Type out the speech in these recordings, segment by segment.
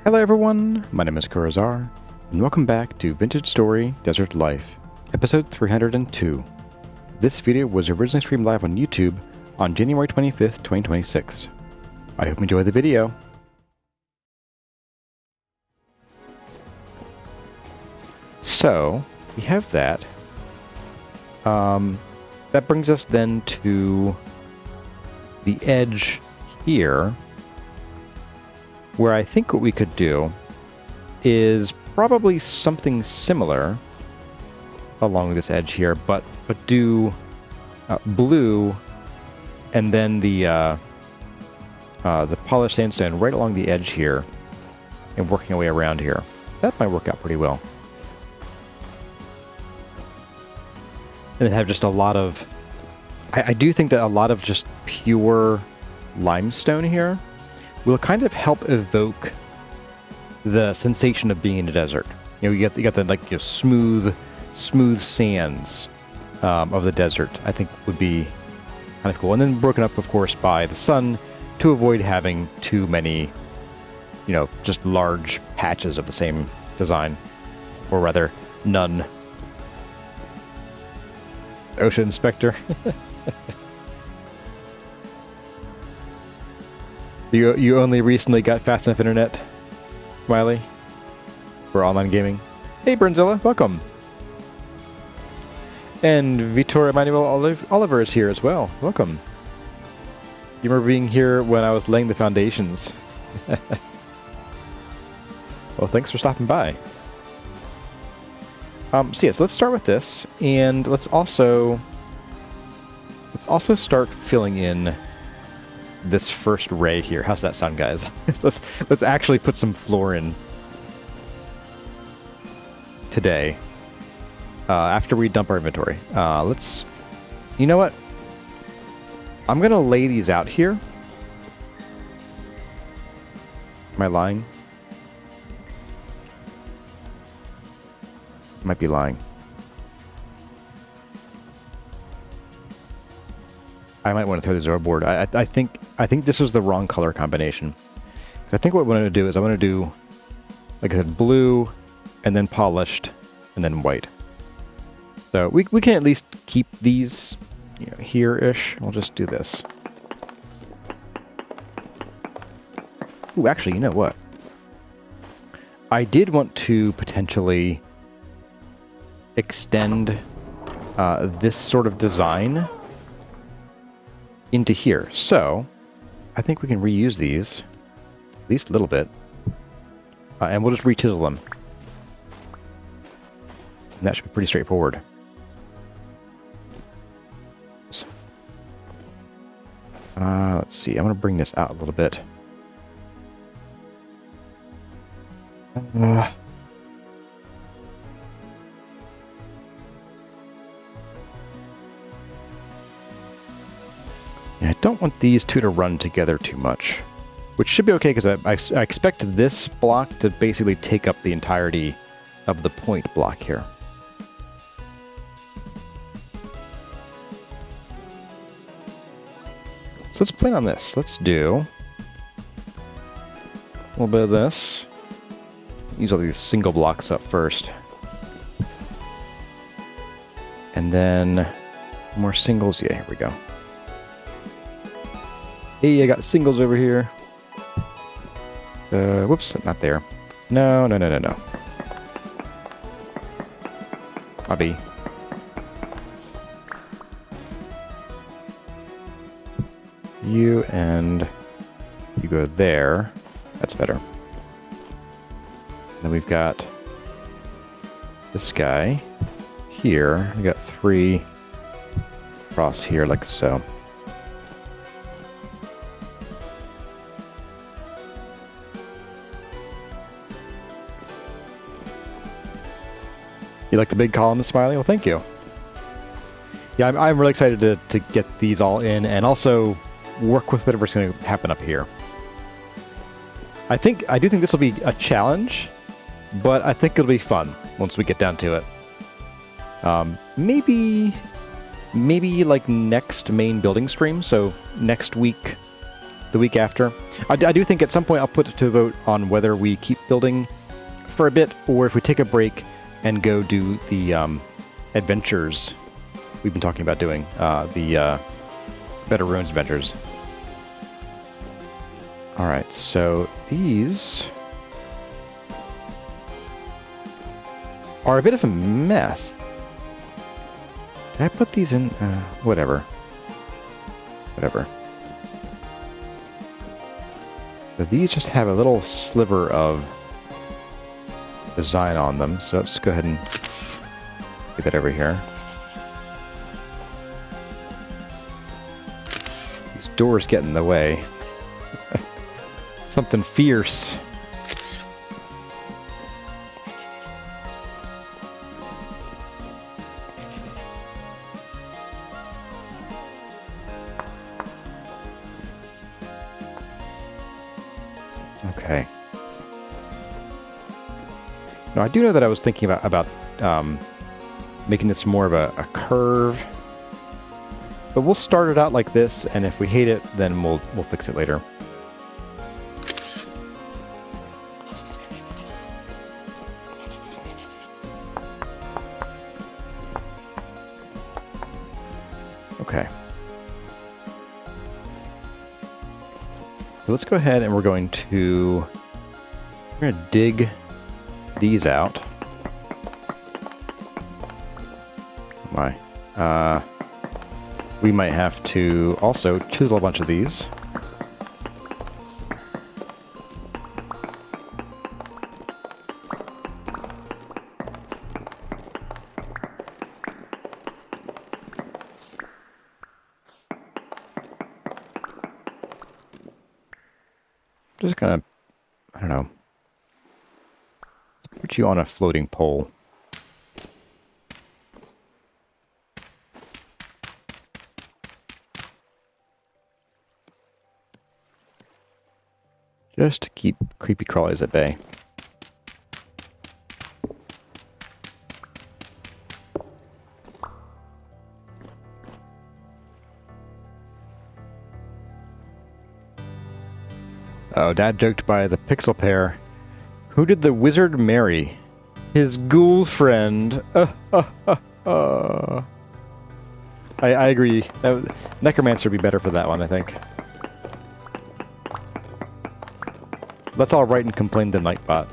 Hello everyone, my name is Kurazar, and welcome back to Vintage Story Desert Life, episode 302. This video was originally streamed live on YouTube on January 25th, 2026. I hope you enjoy the video. So, we have that. That brings us then to the edge here, where I think what we could do is probably something similar along this edge here, but do blue and then the polished sandstone right along the edge here and working our way around here. That might work out pretty well. And then have just a lot of... I do think that a lot of just pure limestone here will kind of help evoke the sensation of being in a desert. You know, you got the like smooth sands of the desert. I think would be kind of cool, and then broken up, of course, by the sun to avoid having too many, you know, just large patches of the same design, or rather, none. Ocean Inspector. You only recently got fast enough internet, Smiley, for online gaming. Hey, Bernzilla, welcome. And Vitor Emmanuel Oliver is here as well. Welcome. You remember being here when I was laying the foundations. Well, thanks for stopping by. So yes, let's start with this, and let's also start filling in this first ray here. How's that sound, guys? let's actually put some floor in today. After we dump our inventory, you know what? I'm gonna lay these out here. Am I lying? Might be lying. I might want to throw these overboard. I think this was the wrong color combination. I think what I want to do is I want to do, like I said, blue, and then polished, and then white. So we can at least keep these, you know, here-ish. We'll just do this. Ooh, actually, you know what? I did want to potentially extend this sort of design into here. So I think we can reuse these at least a little bit, and we'll just re-chisel them. And that should be pretty straightforward. Let's see, I'm going to bring this out a little bit. I don't want these two to run together too much, which should be okay because I expect this block to basically take up the entirety of the point block here. So let's plan on this. Let's do a little bit of this. Use all these single blocks up first. And then more singles. Yeah, here we go. Hey, I got singles over here. Whoops, not there. No. Bobby. You and you go there. That's better. Then we've got this guy here. We got 3 across here like so. You like the big column, Smiley? Well, thank you. Yeah, I'm really excited to get these all in and also work with whatever's going to happen up here. I do think this will be a challenge, but I think it'll be fun once we get down to it. Maybe like next main building stream, so next week, the week after. I do think at some point I'll put it to a vote on whether we keep building for a bit, or if we take a break and go do the adventures we've been talking about doing, the Better Ruins adventures. Alright, so these are a bit of a mess. Did I put these in? Whatever. Whatever. So these just have a little sliver of design on them, so let's go ahead and get that over here. These doors get in the way. Something fierce. Okay. Now I do know that I was thinking about making this more of a curve, but we'll start it out like this, and if we hate it, then we'll fix it later. Okay. So let's go ahead and we're going to dig these out. Oh my. We might have to also chisel a bunch of these. Just gonna, I don't know, put you on a floating pole. Just to keep creepy crawlies at bay. Oh, Dad joked by the pixel pair. Who did the wizard marry? His ghoul friend. I agree. Necromancer would be better for that one, I think. Let's all write and complain to Nightbot.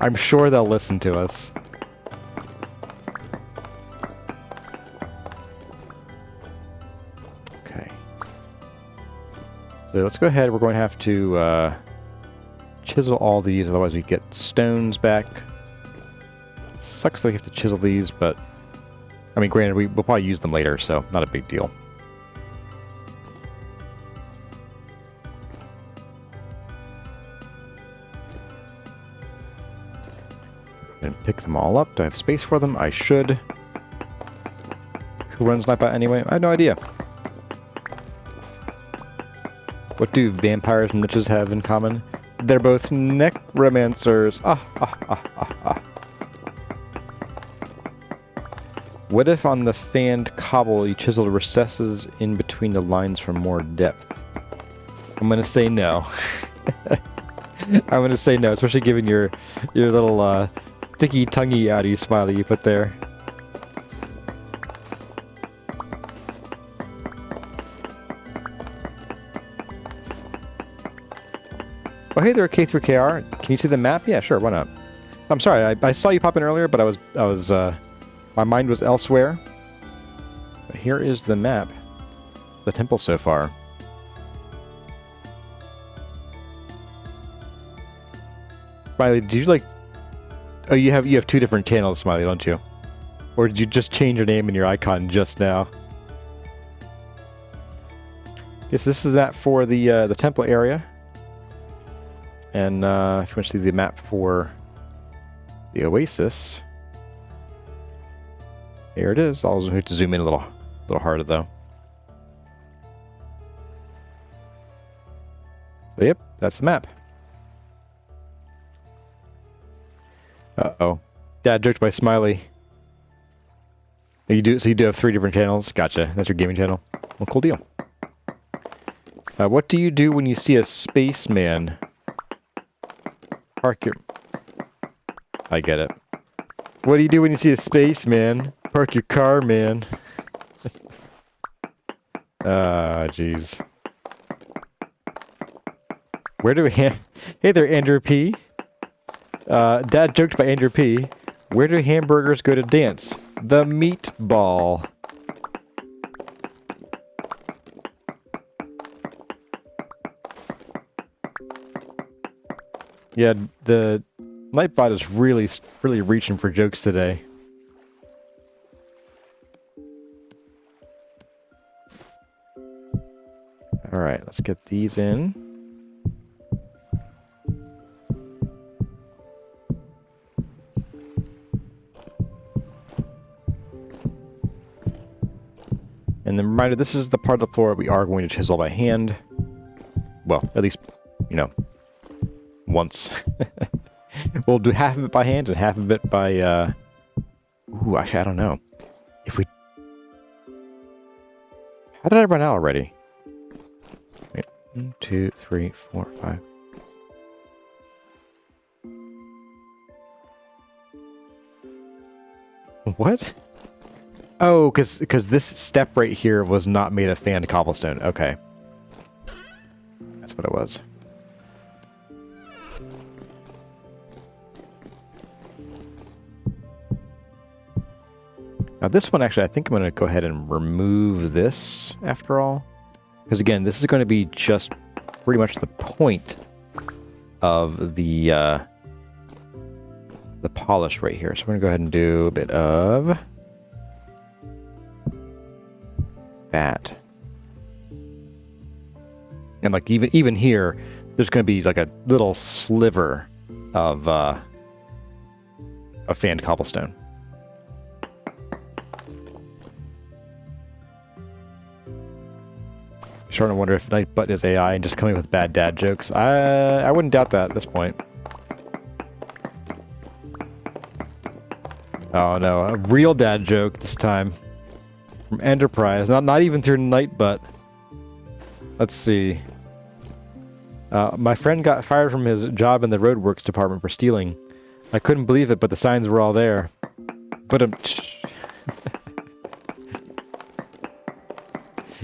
I'm sure they'll listen to us. Okay. So let's go ahead. We're going to have to chisel all these, otherwise we get stones back. Sucks that we have to chisel these, but I mean, granted, we'll probably use them later, so not a big deal. And pick them all up. Do I have space for them? I should. Who runs Nightbot anyway? I have no idea. What do vampires and witches have in common? They're both necromancers. What if on the fanned cobble you chiseled recesses in between the lines for more depth? I'm gonna say no. I'm gonna say no, especially given your little sticky tonguey outy smiley you put there. Oh hey there, K through KR. Can you see the map? Yeah, sure, why not? I'm sorry, I saw you pop in earlier, but I was my mind was elsewhere. But here is the map. The temple so far. Smiley, did you like... Oh, you have two different channels, Smiley, don't you? Or did you just change your name and your icon just now? Yes, this is that for the temple area. And if you want to see the map for the oasis, here it is. I'll have to zoom in a little harder though. So yep, that's the map. Uh-oh. Dad joked by Smiley. So you do have 3 different channels? Gotcha. That's your gaming channel. Well, cool deal. What do you do when you see a spaceman? Park your... I get it. What do you do when you see a spaceman? Park your car, man. Ah, jeez. Where do we... Hey there, Andrew P. Dad joked by Andrew P. Where do hamburgers go to dance? The meatball. Yeah, the Nightbot is really reaching for jokes today. All right, let's get these in. And then reminder, this is the part of the floor we are going to chisel by hand. Well, at least, you know, once. We'll do half of it by hand and half of it by, ooh, actually, I don't know. If we... How did I run out already? Wait, 1, 2, 3, 4, 5. What? Oh, because this step right here was not made of fanned cobblestone. Okay. That's what it was. Now this one, actually, I think I'm going to go ahead and remove this after all. Because again, this is going to be just pretty much the point of the polish right here. So I'm going to go ahead and do a bit of that. And like even here, there's going to be like a little sliver of fanned cobblestone. Starting to wonder if Nightbutt is AI and just coming with bad dad jokes. I wouldn't doubt that at this point. Oh no, a real dad joke this time. From Enterprise, not even through Nightbutt. Let's see. My friend got fired from his job in the roadworks department for stealing. I couldn't believe it, but the signs were all there. But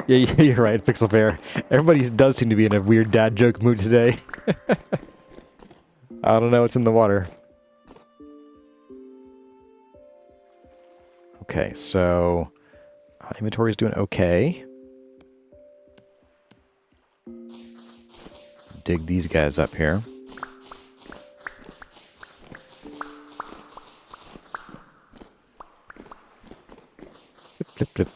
yeah, you're right, Pixel Fair. Everybody does seem to be in a weird dad joke mood today. I don't know what's in the water. Okay, so inventory is doing okay. Dig these guys up here. Flip, flip, flip.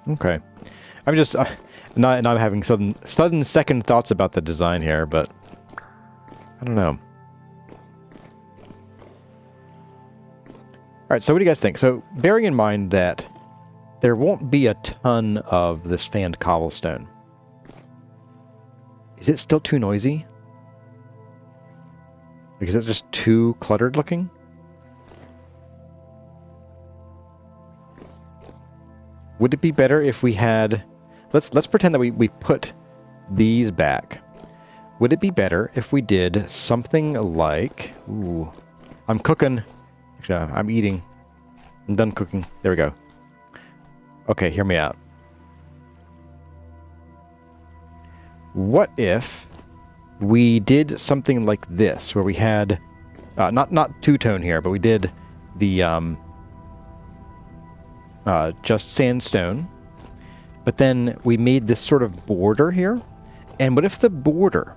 Okay. I'm just not having sudden second thoughts about the design here, but I don't know. All right, so what do you guys think? So bearing in mind that there won't be a ton of this fanned cobblestone, is it still too noisy? Like, is it just too cluttered looking? Would it be better if we had... Let's pretend that we put these back. Would it be better if we did something like... Ooh. I'm cooking. Actually, I'm eating. I'm done cooking. There we go. Okay, hear me out. What if we did something like this, where we had... not two-tone here, but we did the... just sandstone, but then we made this sort of border here. And what if the border,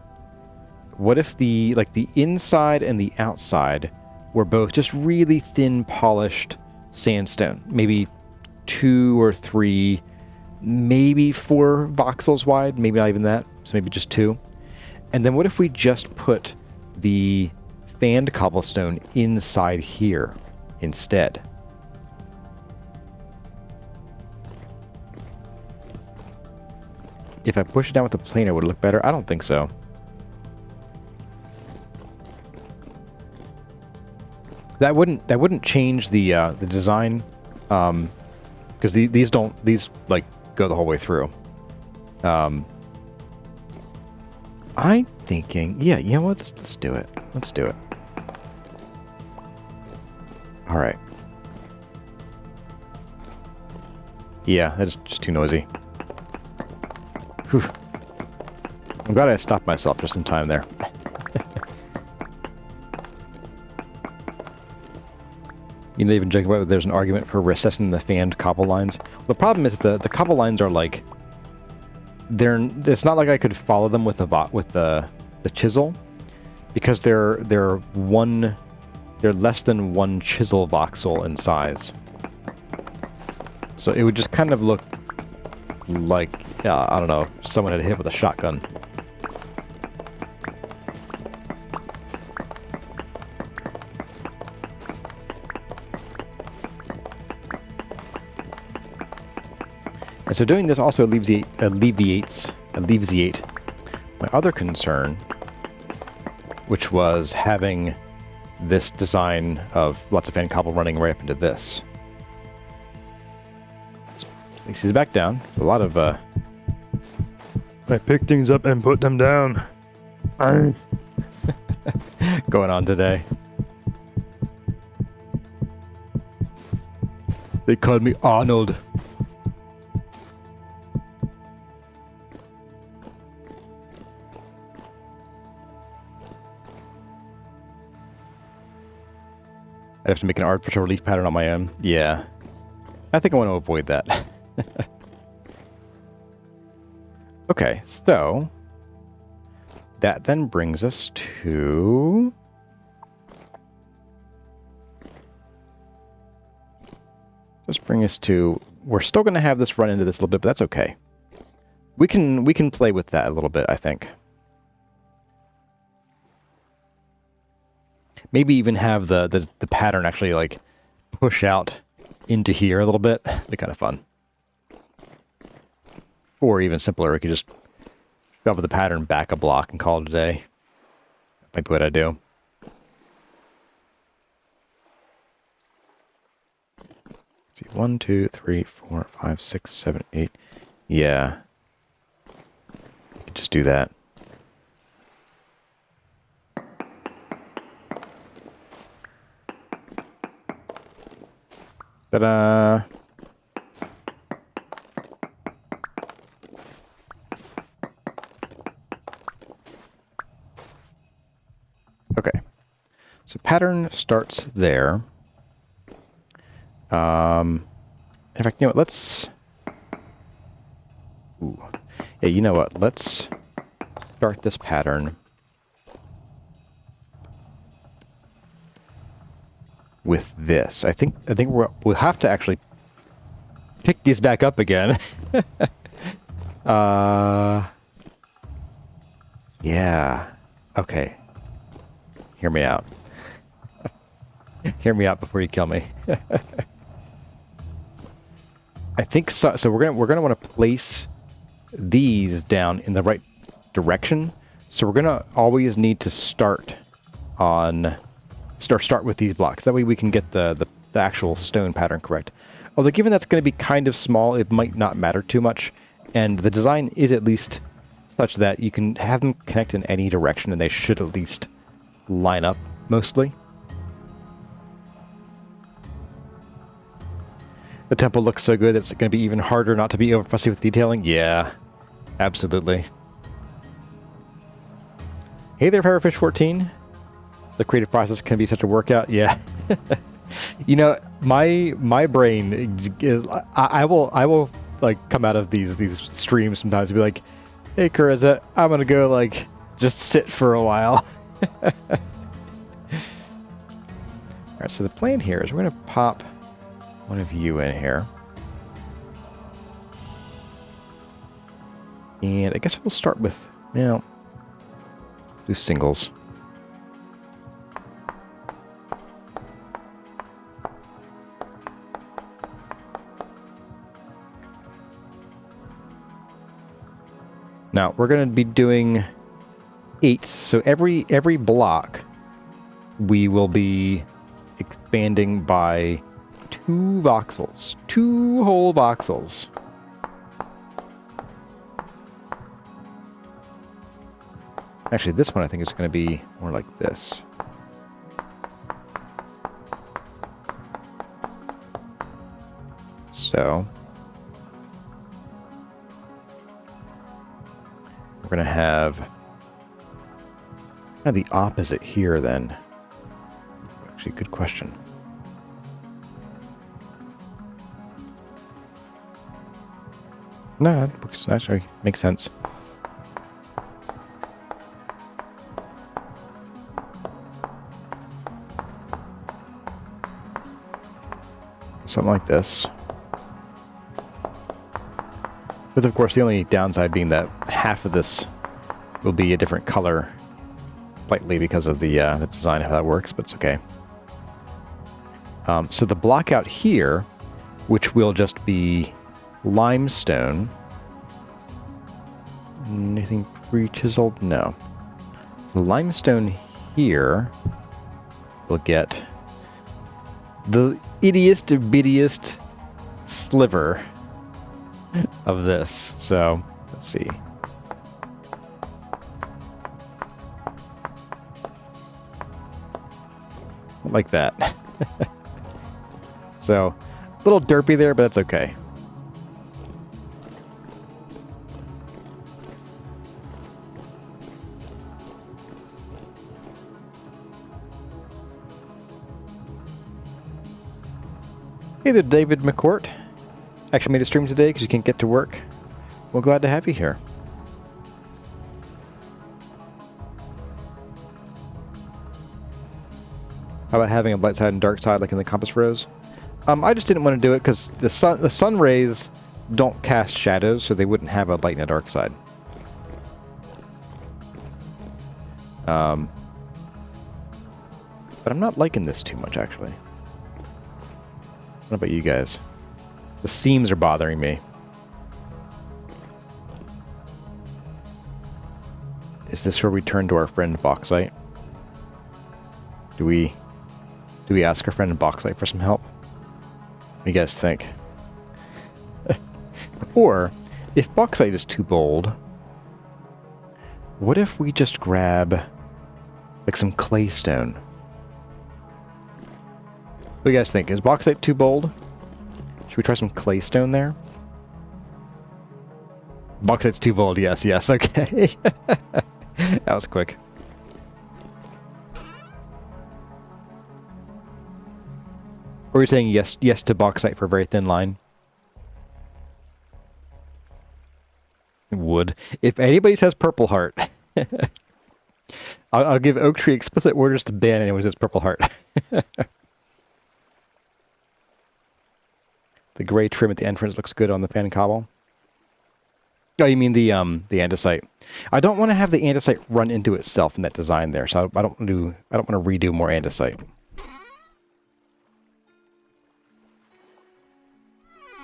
what if the inside and the outside were both just really thin polished sandstone, maybe 2 or 3, maybe 4 voxels wide, maybe not even that, so maybe just 2. And then what if we just put the fanned cobblestone inside here instead? if I push it down with the planer, would it look better? I don't think so. That wouldn't change the design, because these like go the whole way through. I'm thinking, yeah, you know what? Let's do it. Let's do it. All right. Yeah, that is just too noisy. Whew. I'm glad I stopped myself just in time there. You know, even joking about there's an argument for recessing the fanned cobble lines. The problem is the cobble lines are like, it's not like I could follow them with the chisel, because they're less than 1 chisel voxel in size. So it would just kind of look like, I don't know, someone had hit with a shotgun. And so doing this also alleviates my other concern, which was having this design of lots of fan cobble running right up into this. Makes these back down. A lot of I pick things up and put them down. Going on today. They called me Arnold. I have to make an artificial relief pattern on my own. Yeah. I think I want to avoid that. Okay, so that then brings us to we're still going to have this run into this a little bit, but that's okay. We can play with that a little bit, I think. Maybe even have the pattern actually like push out into here a little bit. Be kind of fun. Or even simpler, we could just shove the pattern back a block and call it a day. That might be what I do. Let's see, 1, 2, 3, 4, 5, 6, 7, 8. Yeah. We could just do that. Ta-da! Okay. So pattern starts there. In fact, you know what? Let's... Ooh. Yeah, you know what? Let's start this pattern with this. I think we'll have to actually pick these back up again. Yeah. Okay. Hear me out. Hear me out before you kill me. I think so. So we're gonna want to place these down in the right direction. So we're gonna always need to start with these blocks. That way we can get the actual stone pattern correct. Although given that's going to be kind of small, it might not matter too much. And the design is at least such that you can have them connect in any direction and they should at least line up mostly. The temple looks so good that it's going to be even harder not to be over fussy with detailing. Yeah, absolutely. Hey there, Firefish14. The creative process can be such a workout. Yeah. You know, my brain is I will like come out of these streams sometimes and be like, hey Carissa, I'm gonna go like just sit for a while. Alright, so the plan here is we're gonna pop one of you in here. And I guess we'll start with, you know, do singles. Now, we're going to be doing 8. So every block, we will be expanding by 2 voxels. 2 whole voxels. Actually, this one I think is going to be more like this. So we're going to have kind of the opposite here then. Actually, good question. No, that actually makes sense. Something like this. With, of course, the only downside being that half of this will be a different color slightly because of the design of how that works, but it's okay. So the block out here, which will just be limestone. Anything pre-chiseled? No. So the limestone here will get the ittiest bittiest sliver of this. So let's see. Like that. So a little derpy there, but that's okay. Hey there, David McCourt. Actually made a stream today because you can't get to work. Well, glad to have you here. How about having a light side and dark side like in the compass rose? I just didn't want to do it because the sun rays don't cast shadows, so they wouldn't have a light and a dark side. But I'm not liking this too much, actually. What about you guys? The seams are bothering me. Is this where we turn to our friend Bauxite? Do we ask our friend Bauxite for some help? What do you guys think? Or, if Bauxite is too bold, what if we just grab, like, some claystone? What do you guys think? Is Bauxite too bold? Should we try some claystone there? Bauxite's too bold, yes, okay. That was quick. Or are you saying yes to Bauxite for a very thin line? Wood. If anybody says Purple Heart, I'll give Oak Tree explicit orders to ban anyone who says Purple Heart. The gray trim at the entrance looks good on the pan cobble. Oh, you mean the andesite? I don't want to have the andesite run into itself in that design there, so I don't want to redo more andesite.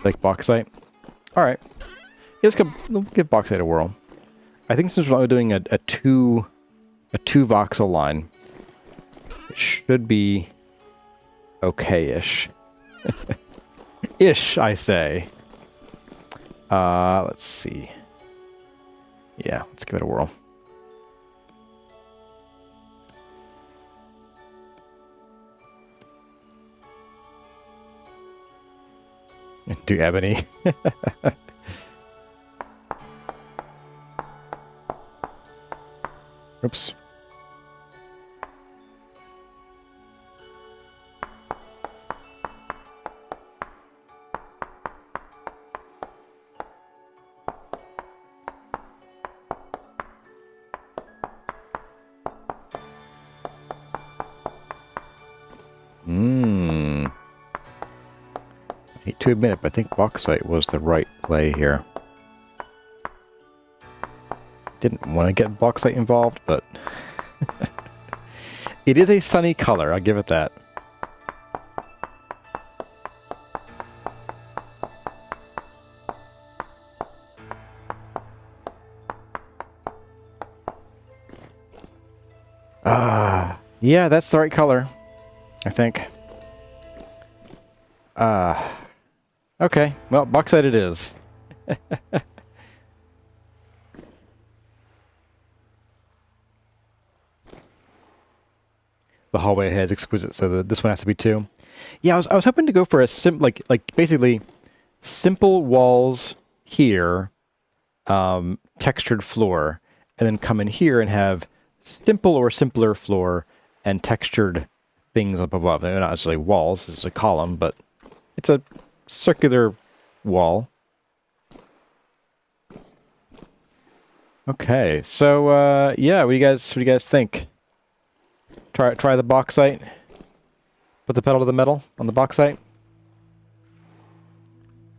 Like Bauxite? Alright. Yeah, let's give Bauxite a whirl. I think since we're doing a two voxel line, it should be okay-ish. Ish, I say. Let's see. Yeah, let's give it a whirl. Do ebony. Oops. I hate to admit it, but I think Bauxite was the right play here. Didn't want to get Bauxite involved, but it is a sunny color, I'll give it that. Yeah, that's the right color, I think. Okay, well, bauxite it is. The hallway ahead is exquisite, so this one has to be 2. Yeah, I was hoping to go for a like basically simple walls here, textured floor, and then come in here and have simple or simpler floor and textured things up above. They're not necessarily walls, it's a column, but it's a circular wall. Okay, so yeah, what do you guys think? Try the bauxite. Put the pedal to the metal on the bauxite.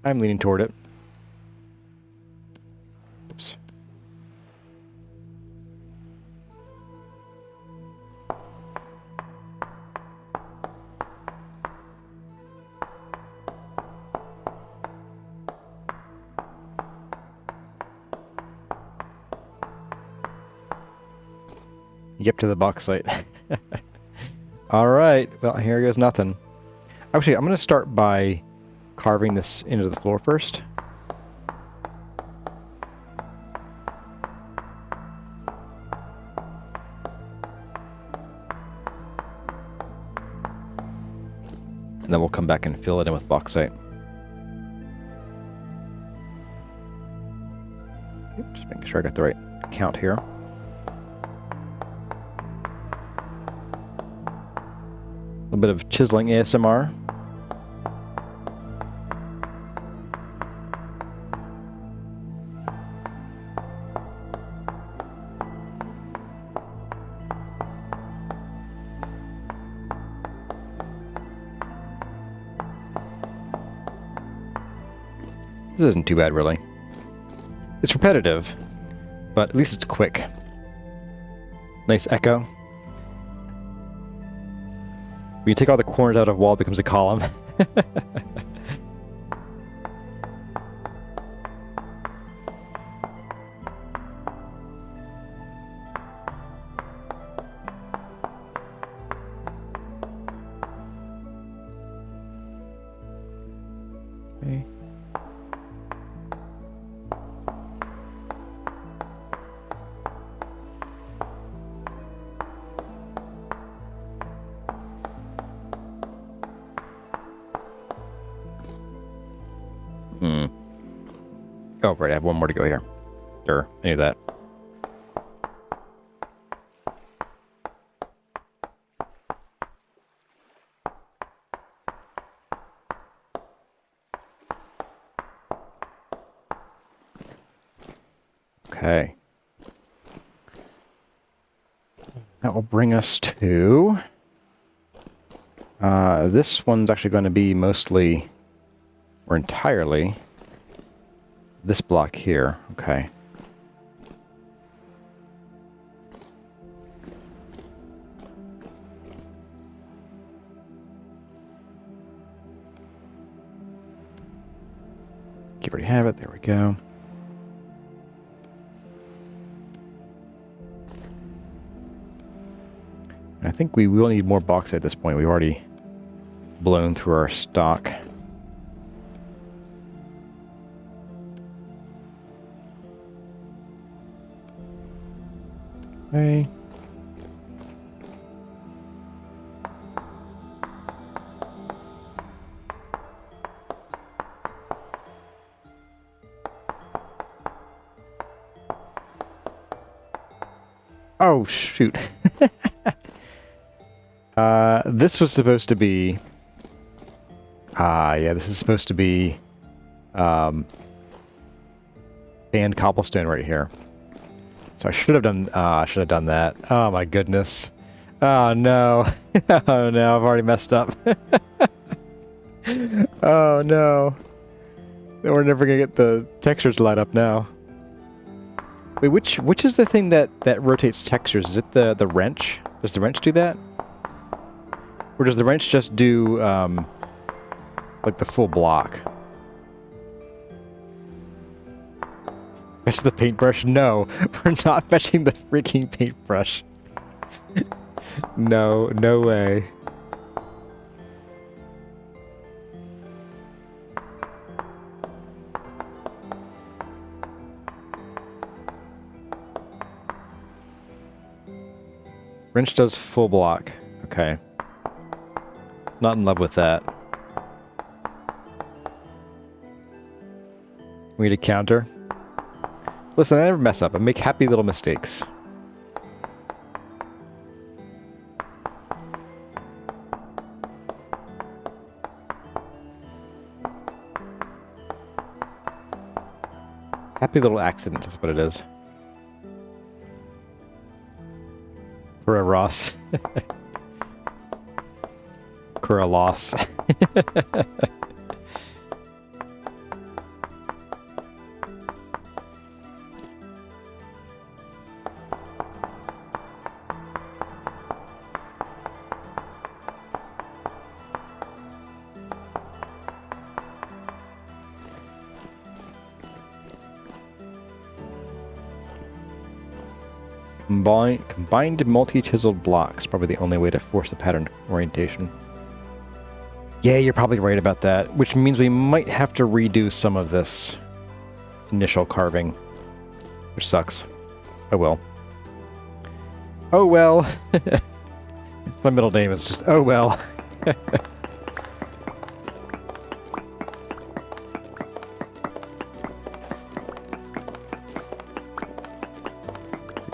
I'm leaning toward it. Oops. Yep, to the bauxite. All right. Well, here goes nothing. Actually, I'm going to start by carving this into the floor first. And then we'll come back and fill it in with bauxite. Just making sure I got the right count here. A little bit of chiseling ASMR. This isn't too bad, really. It's repetitive, but at least it's quick. Nice echo. When you take all the corners out of a wall, it becomes a column. Okay. Oh, right, I have one more to go here. Sure, I knew that. Okay. That will bring us to... this one's actually going to be mostly, or entirely, this block here. Okay. You already have it. There we go. I think we will need more bauxite at this point. We've already blown through our stock. Okay. Oh, shoot. This was supposed to be... yeah, this is supposed to be... band cobblestone right here. So I should have done that. Oh my goodness. Oh no. Oh no, I've already messed up. Oh no. We're never gonna get the textures to light up now. Wait, which is the thing that rotates textures? Is it the wrench? Does the wrench do that? Or does the wrench just do like the full block? Fetch the paintbrush? No, we're not fetching the freaking paintbrush. No, no way. Wrench does full block. Okay. Not in love with that. We need a counter. Listen, I never mess up. I make happy little mistakes. Happy little accident is what it is. For a Ross. For a loss. Combined multi-chiseled blocks, probably the only way to force the pattern orientation. Yeah, you're probably right about that, which means we might have to redo some of this initial carving, which sucks. Oh well. Oh well. It's my middle name, it's just, oh well.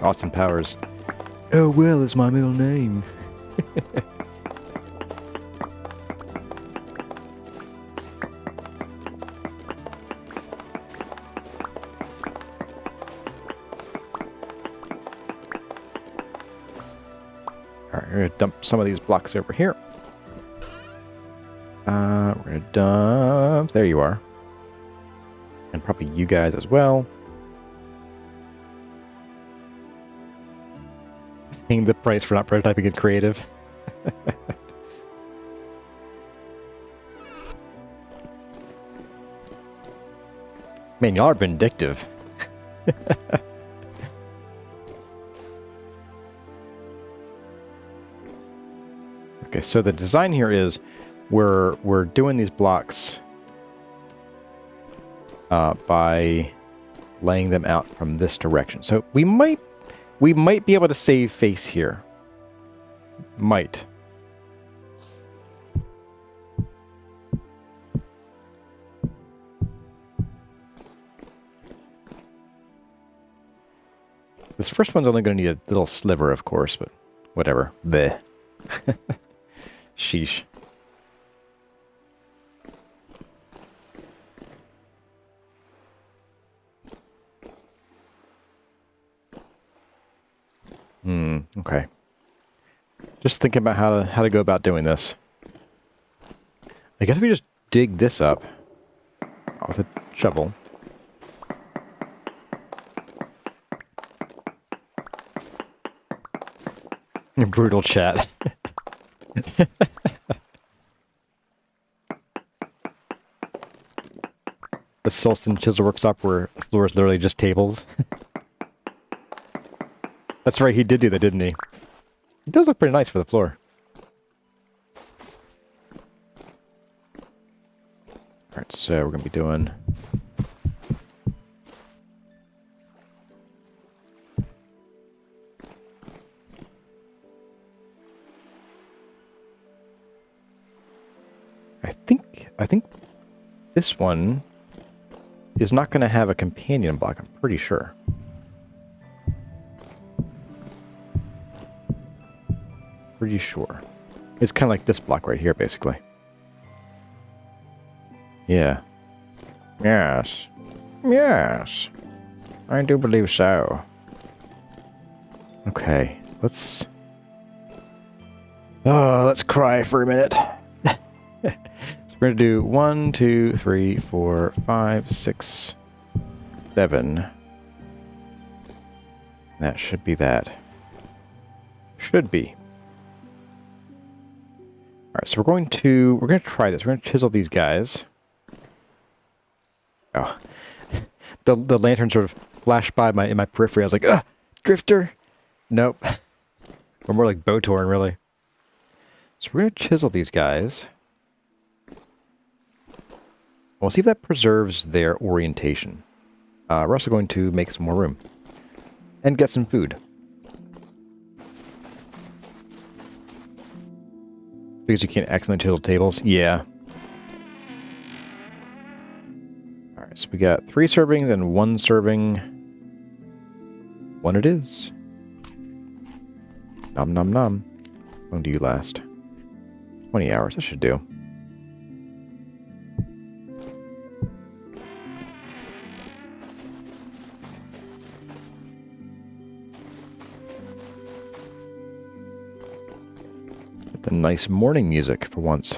Austin Powers. Oh well is my middle name. Alright, we're gonna dump some of these blocks over here. We're gonna dump... There you are. And probably you guys as well. Paying the price for not prototyping in creative. Man, y'all are vindictive. Okay, so the design here is we're doing these blocks by laying them out from this direction. So we might be able to save face here. Might. This first one's only going to need a little sliver, of course, but whatever. Bleh. Sheesh. Okay. Just thinking about how to go about doing this. I guess we just dig this up with a shovel. Brutal chat. The Solston Chisel Workshop where the floor is literally just tables. That's right, he did do that, didn't he? It does look pretty nice for the floor. Alright, so we're going to be doing... I think this one is not going to have a companion block, I'm pretty sure. Pretty sure. It's kind of like this block right here, basically. Yeah. Yes. Yes. I do believe so. Okay, let's cry for a minute. We're going to do 1, 2, 3, 4, 5, 6, 7. That should be that. Should be. Alright, so we're going to try this. We're going to chisel these guys. Oh. The lantern sort of flashed by in my periphery. I was like, ugh, drifter. Nope. Or more like Botorn, really. So we're going to chisel these guys. We'll see if that preserves their orientation. We're also going to make some more room. And get some food. Because you can't accidentally chisel tables? Yeah. Alright, so we got 3 servings and 1 serving. 1 it is. Nom nom nom. How long do you last? 20 hours, that should do. Get the nice morning music for once.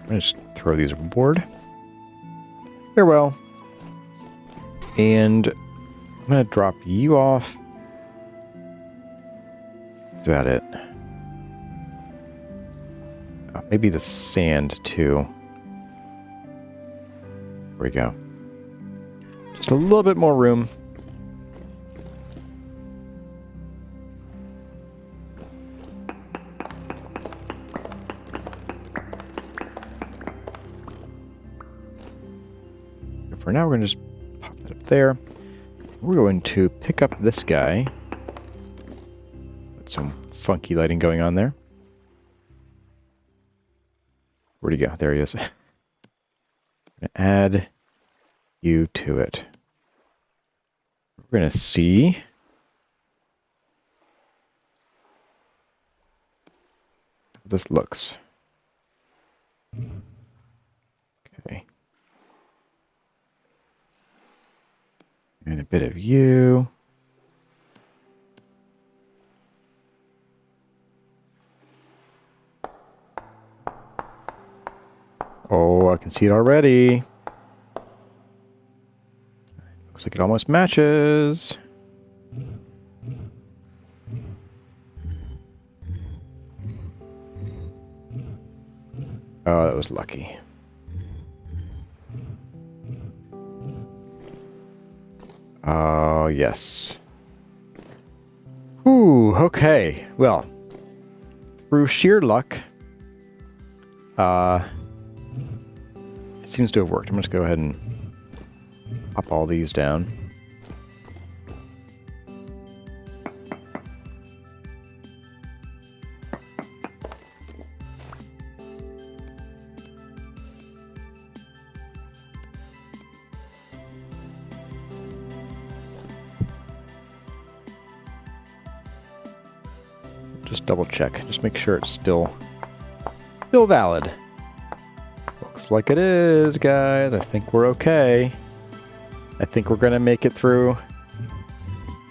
I'm gonna just throw these overboard. Farewell. And I'm gonna drop you off. That's about it. Oh, maybe the sand too. There we go. Just a little bit more room. For now, we're going to just pop that up there. We're going to pick up this guy. With some funky lighting going on there. Where'd he go? There he is. I'm going to add you to it. We're going to see. How this looks. Okay. And a bit of you. Oh, I can see it already. Looks like it almost matches. Oh, that was lucky. Oh, yes. Ooh, okay. Well, through sheer luck, it seems to have worked. I'm just going to go ahead and pop all these down. Just double check. Just make sure it's still valid. Looks like it is, guys. I think we're okay. I think we're gonna make it through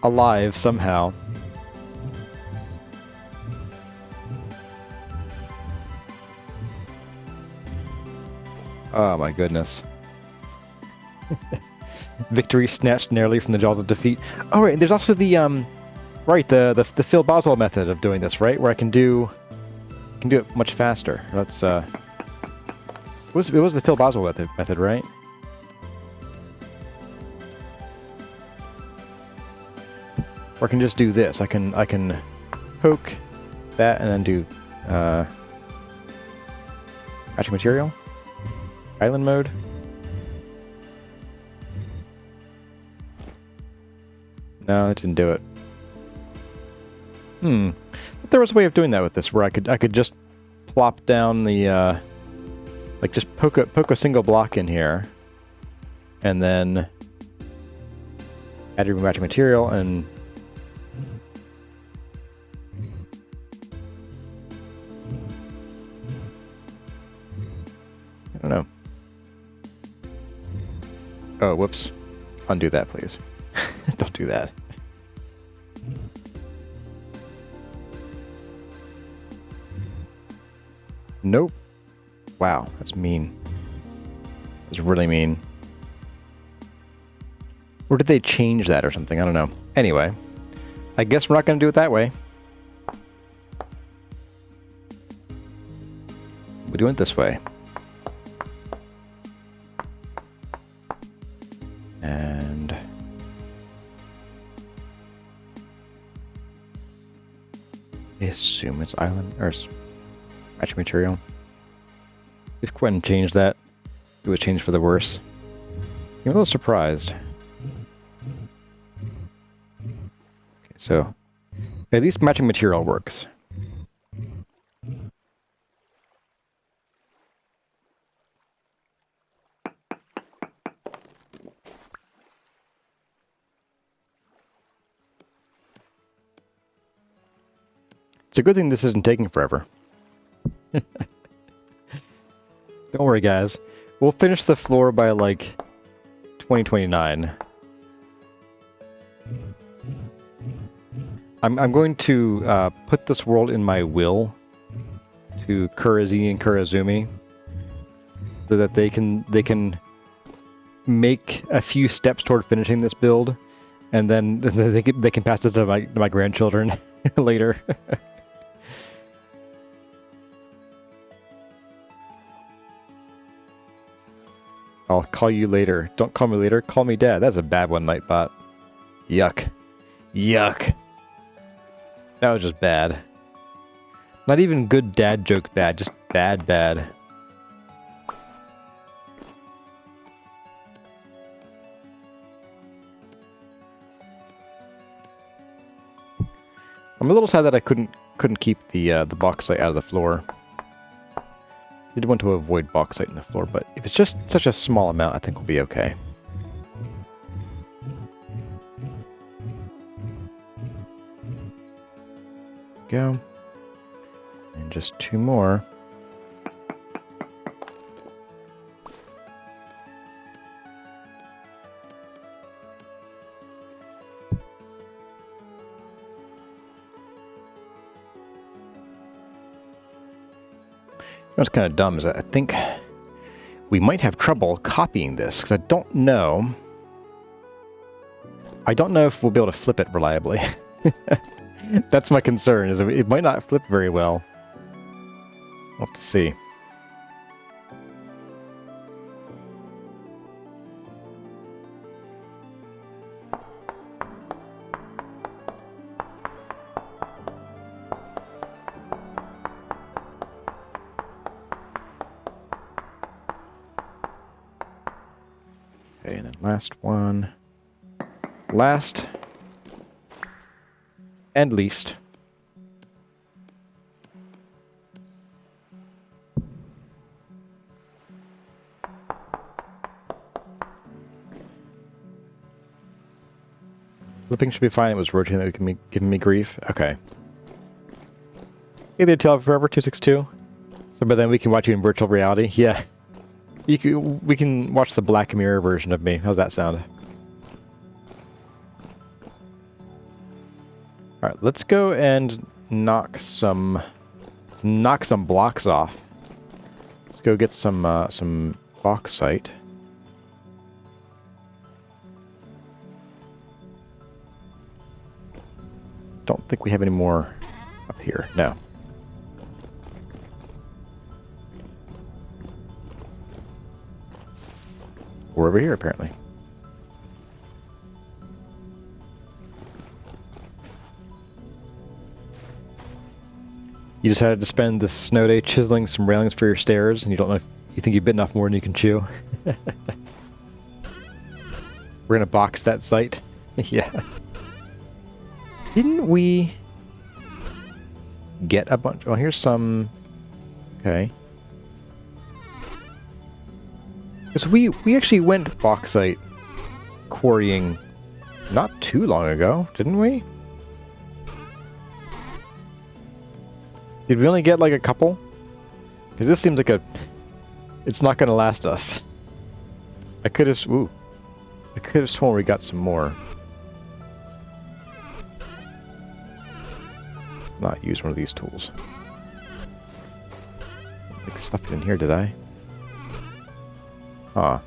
alive somehow. Oh my goodness. Victory snatched narrowly from the jaws of defeat. Oh right, and there's also the right, the Phil Boswell method of doing this, right? Where I can do it much faster. Let's it was the Phil Boswell method, right? Or I can just do this. I can poke that and then do matching material. Island mode. No, it didn't do it. But there was a way of doing that with this, where I could just plop down the like just poke a single block in here, and then add your matching material and I don't know. Oh, whoops! Undo that, please. Don't do that. Nope. Wow, that's mean. That's really mean. Or did they change that or something? I don't know. Anyway, I guess we're not going to do it that way. We're doing it this way. And I assume it's island or matching material. We've quite changed that. It was changed for the worse. I'm a little surprised. Okay, so at least matching material works. It's a good thing this isn't taking forever. Don't worry, guys. We'll finish the floor by, like, 2029. I'm going to put this world in my will to Kurazi and Kurazumi so that they can make a few steps toward finishing this build, and then they can pass it to my grandchildren later. I'll call you later. Don't call me later. Call me dad. That's a bad one, Nightbot. Yuck. Yuck. That was just bad. Not even good dad joke bad. Just bad bad. I'm a little sad that I couldn't keep the bauxite out of the floor. I did want to avoid bauxite in the floor, but if it's just such a small amount, I think we'll be okay. Go. And just 2 more. What's kind of dumb is that I think we might have trouble copying this, because I don't know. I don't know if we'll be able to flip it reliably. That's my concern, is it might not flip very well. We'll have to see. Okay, and then last one. Last and least. Flipping should be fine. It was rotating that was giving me grief. Okay. Hey there, Tell Forever 262. So by then we can watch you in virtual reality. Yeah. We can watch the Black Mirror version of me. How's that sound? Alright, let's go and knock some blocks off. Let's go get some bauxite. Don't think we have any more up here. No. We're over here, apparently. You decided to spend this snow day chiseling some railings for your stairs, and you don't know if you think you've bitten off more than you can chew. We're gonna box that site. Yeah. Didn't we get a bunch? Oh, here's some. Okay. Because we actually went bauxite quarrying not too long ago, didn't we? Did we only get like a couple? Because this seems like it's not going to last us. I could have sworn we got some more. Not use one of these tools. Like stuff in here, did I? Huh.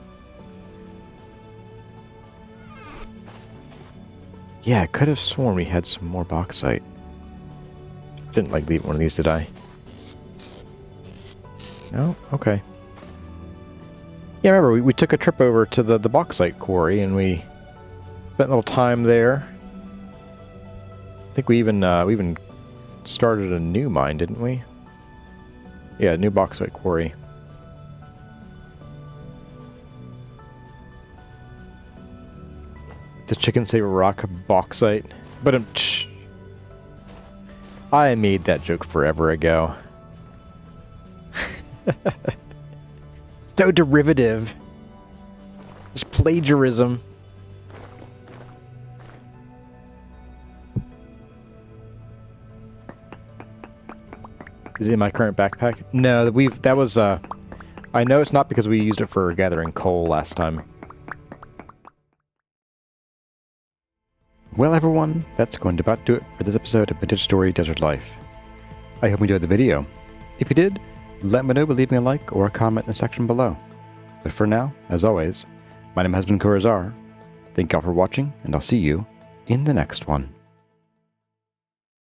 Yeah, I could have sworn we had some more bauxite. Didn't like leave one of these, did I? No? Okay. Yeah, remember, we took a trip over to the bauxite quarry, and we spent a little time there. I think we even started a new mine, didn't we? Yeah, new bauxite quarry. The chicken say rock bauxite, but I made that joke forever ago. So derivative. It's plagiarism. Is it in my current backpack? No, that was I know it's not because we used it for gathering coal last time. Well everyone, that's going to about do it for this episode of Vintage Story Desert Life. I hope you enjoyed the video. If you did, let me know by leaving a like or a comment in the section below. But for now, as always, my name has been Kurazar. Thank y'all for watching, and I'll see you in the next one.